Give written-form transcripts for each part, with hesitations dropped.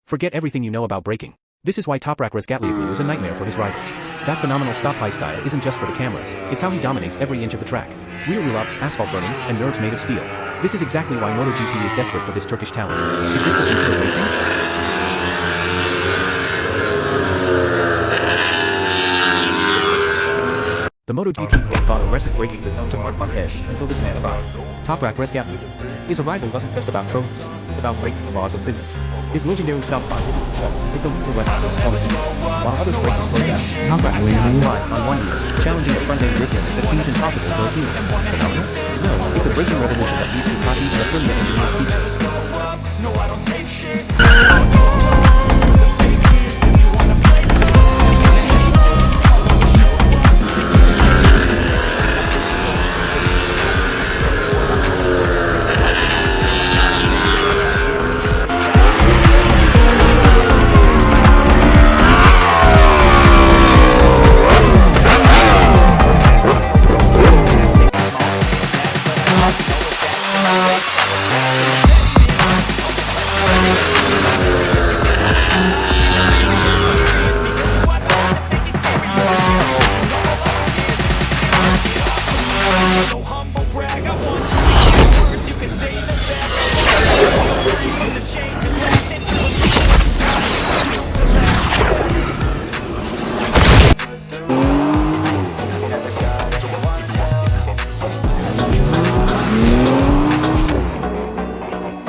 Forget everything you know about braking. This is why Toprak Razgatlıoğlu is a nightmare for his rivals. That phenomenal Stoppie style isn't just for the cameras, it's how he dominates every inch of the track. Rear wheel up, asphalt burning, and nerves made of steel. This is exactly why MotoGP is desperate for this Turkish talent. Is this the future of racing? The MotoGP fought aggressive braking with known to Marquez until this man arrived. Toprak Razgatlıoğlu. His arrival wasn't just about trophies, it's about breaking the laws of physics. His legendary stop by Pecco went out of policy. While others break to slow down, Toprak wins the line on one year, challenging a front-end grip limit that seems impossible for a human. Phenomenal? No, it's a braking revolution that leaves Ducati and a brilliant engineer speechless. No, I don't take shit.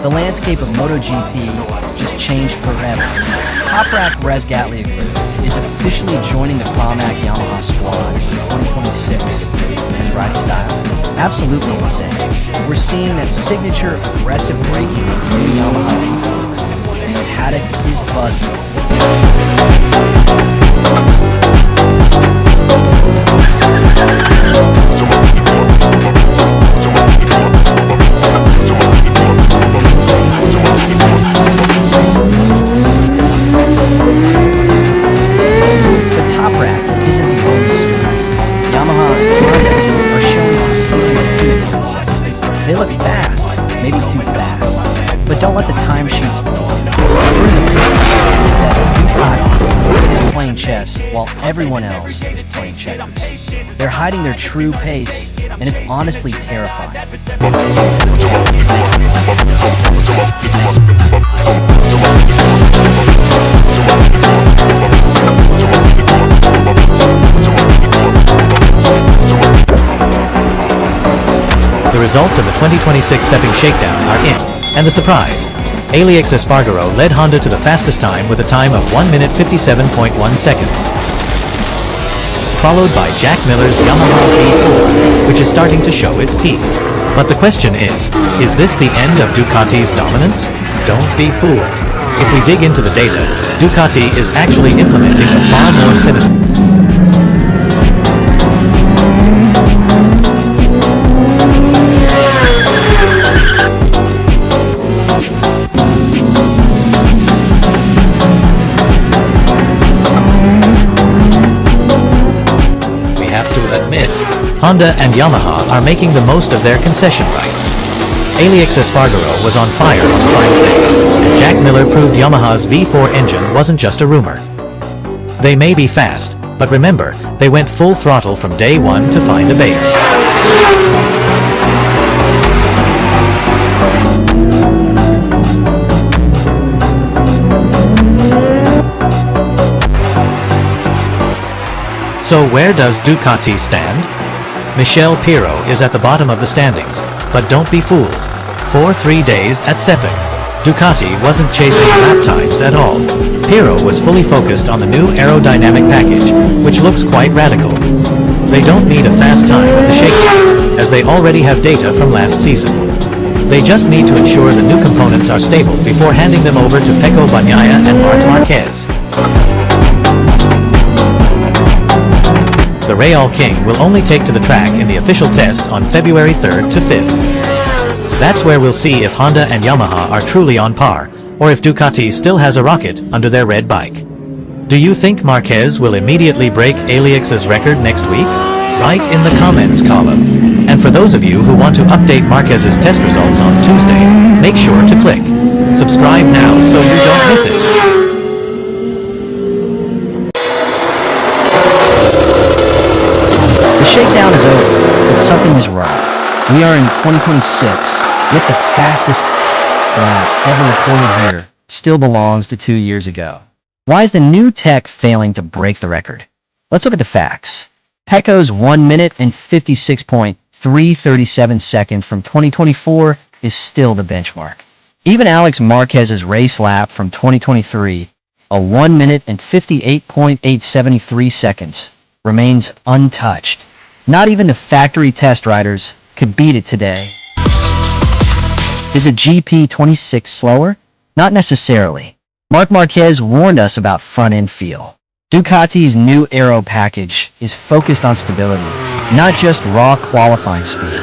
The landscape of MotoGP just changed forever. Toprak Razgatlıoğlu is officially joining the Pramac Yamaha squad in 2026, and his riding style, absolutely insane. We're seeing that signature aggressive braking from the Yamaha, and the paddock is buzzing. They look fast, maybe too fast, but don't let the timesheets fool you. The difference is that Ducati is playing chess while everyone else is playing checkers. They're hiding their true pace, and it's honestly terrifying. The results of the 2026 Stoppie Shakedown are in, and the surprise. Alex Espargaro led Honda to the fastest time with a time of 1 minute 57.1 seconds. Followed by Jack Miller's Yamaha V4, which is starting to show its teeth. But the question is this the end of Ducati's dominance? Don't be fooled. If we dig into the data, Ducati is actually implementing a far more sinister. Honda and Yamaha are making the most of their concession rights. Alex Espargaro was on fire on the final day, and Jack Miller proved Yamaha's V4 engine wasn't just a rumor. They may be fast, but remember, they went full throttle from day one to find a base. So where does Ducati stand? Michel Pirro is at the bottom of the standings, but don't be fooled. For 3 days at Sepang, Ducati wasn't chasing lap times at all. Pirro was fully focused on the new aerodynamic package, which looks quite radical. They don't need a fast time at the Shakedown, as they already have data from last season. They just need to ensure the new components are stable before handing them over to Pecco, Bagnaia and Marc Marquez. the Real King will only take to the track in the official test on February 3rd to 5th. That's where we'll see if Honda and Yamaha are truly on par, or if Ducati still has a rocket under their red bike. Do you think Marquez will immediately break Alix's record next week? Write in the comments column. And for those of you who want to update Marquez's test results on Tuesday, make sure to click subscribe now so you don't miss it. The shakedown is over, but something is wrong. We are in 2026, yet the fastest lap ever recorded here still belongs to 2 years ago. Why is the new tech failing to break the record? Let's look at the facts. Pecco's 1 minute and 56.337 seconds from 2024 is still the benchmark. Even Alex Marquez's race lap from 2023, a 1 minute and 58.873 seconds, remains untouched. Not even the factory test riders could beat it today. Is the GP26 slower? Not necessarily. Marc Marquez warned us about front-end feel. Ducati's new aero package is focused on stability, not just raw qualifying speed.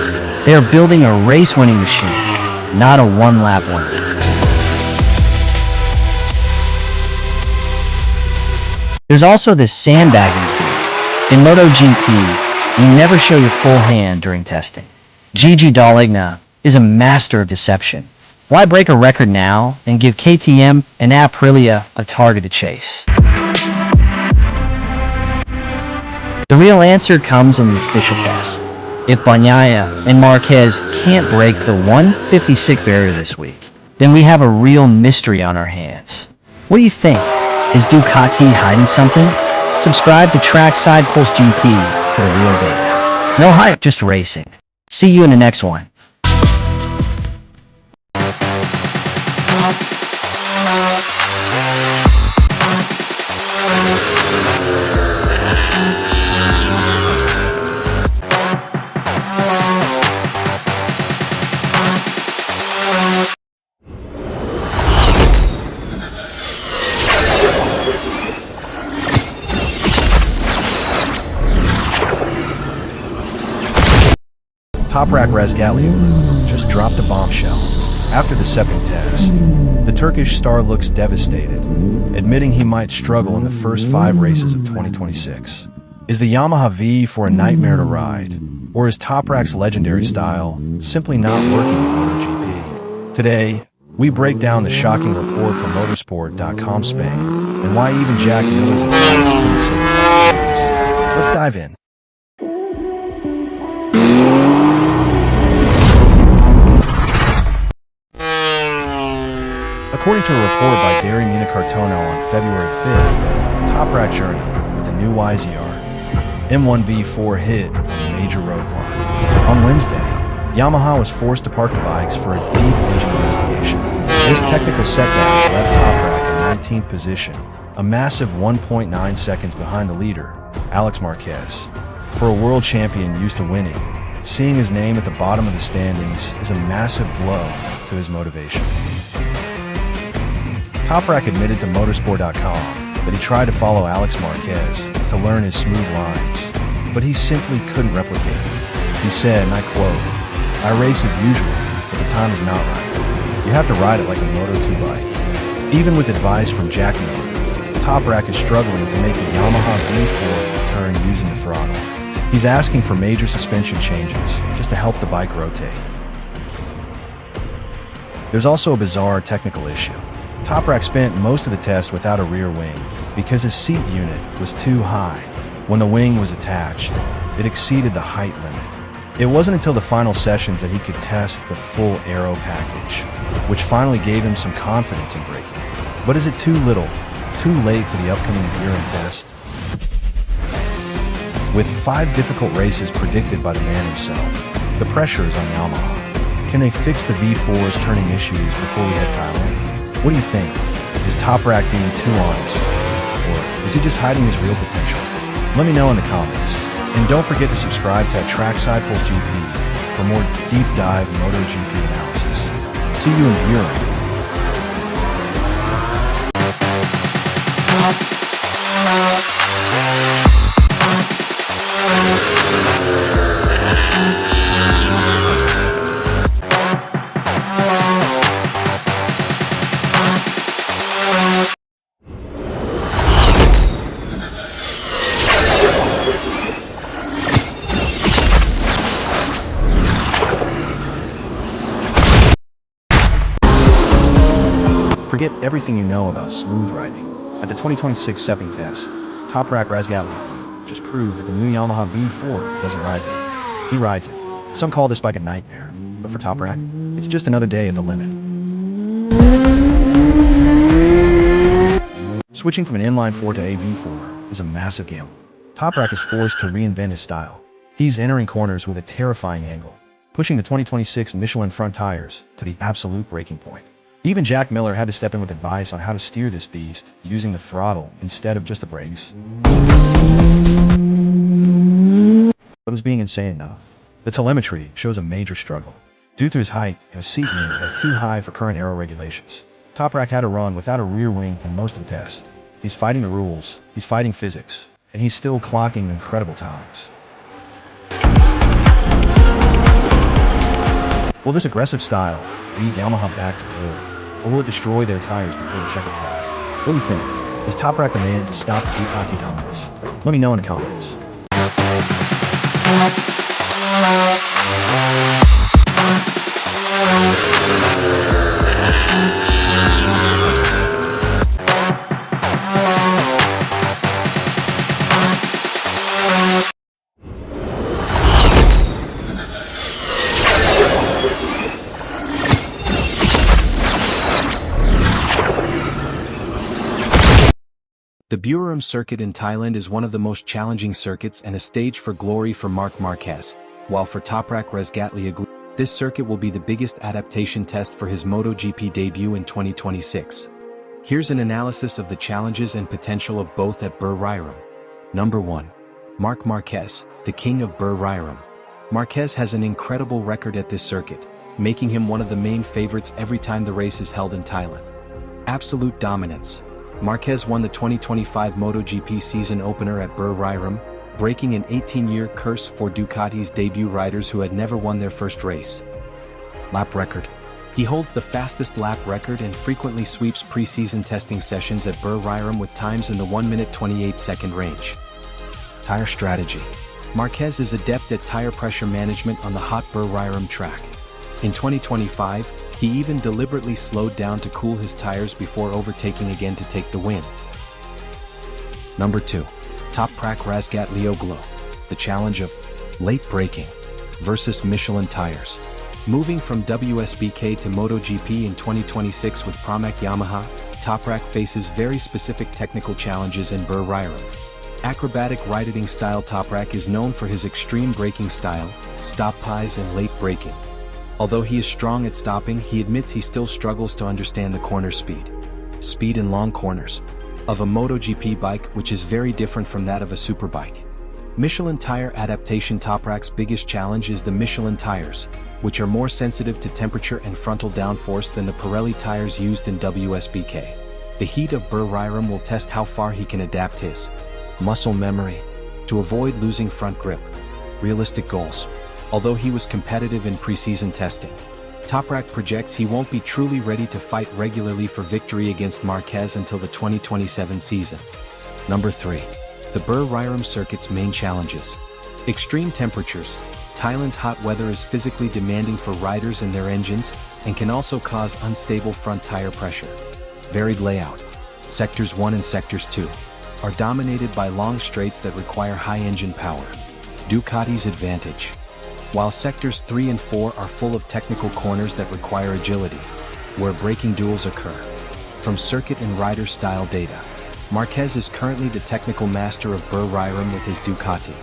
They are building a race-winning machine, not a one-lap winner. There's also this sandbagging thing. In MotoGP, you never show your full hand during testing. Gigi Dall'Igna is a master of deception. Why break a record now and give KTM and Aprilia a target to chase? The real answer comes in the official test. If Bagnaia and Marquez can't break the 156 barrier this week, then we have a real mystery on our hands. What do you think? Is Ducati hiding something? Subscribe to Trackside Pulse GP for the real data. No hype, just racing. See you in the next one. Toprak Razgatlıoğlu just dropped a bombshell. After the Sepang test, the Turkish star looks devastated, admitting he might struggle in the first 5 races of 2026. Is the Yamaha V4 a nightmare to ride, or is Toprak's legendary style simply not working in MotoGP? Today, we break down the shocking report from motorsport.com Spain and why even Jack Miller's advice couldn't save his life. Let's dive in. According to a report by Derry Municartono on February 5th, Toprak journey with a new YZR M1V4 hit a major roadblock. On Wednesday, Yamaha was forced to park the bikes for a deep engine investigation. This technical setback left Toprak in 19th position, a massive 1.9 seconds behind the leader, Alex Marquez. For a world champion used to winning, seeing his name at the bottom of the standings is a massive blow to his motivation. Toprak admitted to motorsport.com that he tried to follow Alex Marquez to learn his smooth lines, but he simply couldn't replicate it. He said, and I quote, "I race as usual, but the time is not right. You have to ride it like a Moto2 bike." Even with advice from Jack Miller, Toprak is struggling to make the Yamaha V4 turn using the throttle. He's asking for major suspension changes just to help the bike rotate. There's also a bizarre technical issue. Toprak spent most of the test without a rear wing because his seat unit was too high. When the wing was attached, it exceeded the height limit. It wasn't until the final sessions that he could test the full aero package, which finally gave him some confidence in braking. But is it too little, too late for the upcoming Buriram test? With 5 difficult races predicted by the man himself, the pressure is on Yamaha. Can they fix the V4's turning issues before we head Thailand? What do you think? Is Toprak being too honest? Or is he just hiding his real potential? Let me know in the comments. And don't forget to subscribe to Trackside Pulse GP for more deep dive MotoGP analysis. See you in Buriram. everything you know about smooth riding. At the 2026 Sepang test, Toprak Razgatlıoğlu just proved that the new Yamaha V4 doesn't ride it. He rides it. Some call this bike a nightmare, but for Toprak, it's just another day at the limit. Switching from an inline-4 to a V4 is a massive gamble. Toprak is forced to reinvent his style. He's entering corners with a terrifying angle, pushing the 2026 Michelin front tires to the absolute breaking point. Even Jack Miller had to step in with advice on how to steer this beast using the throttle instead of just the brakes. But as being insane enough, the telemetry shows a major struggle. Due to his height and a seat unit that's too high for current aero regulations, Toprak had to run without a rear wing for most of the test. He's fighting the rules, he's fighting physics, and he's still clocking incredible times. Will this aggressive style lead Yamaha back to the road, or will it destroy their tires before the checkered flag? What do you think? Is Toprak the man to stop the Ducati dominance? Let me know in the comments. The Buriram circuit in Thailand is one of the most challenging circuits and a stage for glory for Marquez, while for Toprak Razgatlioglu, this circuit will be the biggest adaptation test for his MotoGP debut in 2026. Here's an analysis of the challenges and potential of both at Buriram. Number 1. Marquez, the king of Buriram. Marquez has an incredible record at this circuit, making him one of the main favorites every time the race is held in Thailand. Absolute dominance. Marquez won the 2025 MotoGP season opener at Buriram, breaking an 18-year curse for Ducati's debut riders who had never won their first race. Lap record. He holds the fastest lap record and frequently sweeps pre-season testing sessions at Buriram with times in the 1 minute 28 second range. Tire strategy. Marquez is adept at tire pressure management on the hot Buriram track. In 2025, he even deliberately slowed down to cool his tires before overtaking again to take the win. Number 2. Toprak Razgatlioglu, the challenge of late braking versus Michelin tires. Moving from WSBK to MotoGP in 2026 with Pramac Yamaha, Toprak faces very specific technical challenges in Buriram. Acrobatic riding style. Toprak is known for his extreme braking style, stoppies and late braking. Although he is strong at stopping, he admits he still struggles to understand the corner speed in long corners, of a MotoGP bike, which is very different from that of a superbike. Michelin tire adaptation. Toprak's biggest challenge is the Michelin tires, which are more sensitive to temperature and frontal downforce than the Pirelli tires used in WSBK. The heat of Buriram will test how far he can adapt his muscle memory to avoid losing front grip. Realistic goals. Although he was competitive in pre-season testing, Toprak projects he won't be truly ready to fight regularly for victory against Marquez until the 2027 season. Number 3. The Buriram circuit's main challenges. Extreme temperatures. Thailand's hot weather is physically demanding for riders and their engines, and can also cause unstable front tire pressure. Varied layout. Sectors 1 and Sectors 2 are dominated by long straights that require high engine power. Ducati's advantage. While Sectors 3 and 4 are full of technical corners that require agility, where braking duels occur. From circuit and rider style data, Marquez is currently the technical master of Buriram with his Ducati.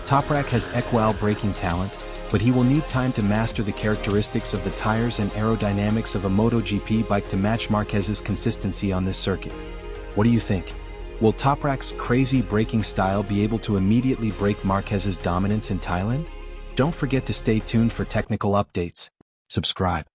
Toprak has equal braking talent, but he will need time to master the characteristics of the tires and aerodynamics of a MotoGP bike to match Marquez's consistency on this circuit. What do you think? Will Toprak's crazy braking style be able to immediately break Marquez's dominance in Thailand? Don't forget to stay tuned for technical updates. Subscribe.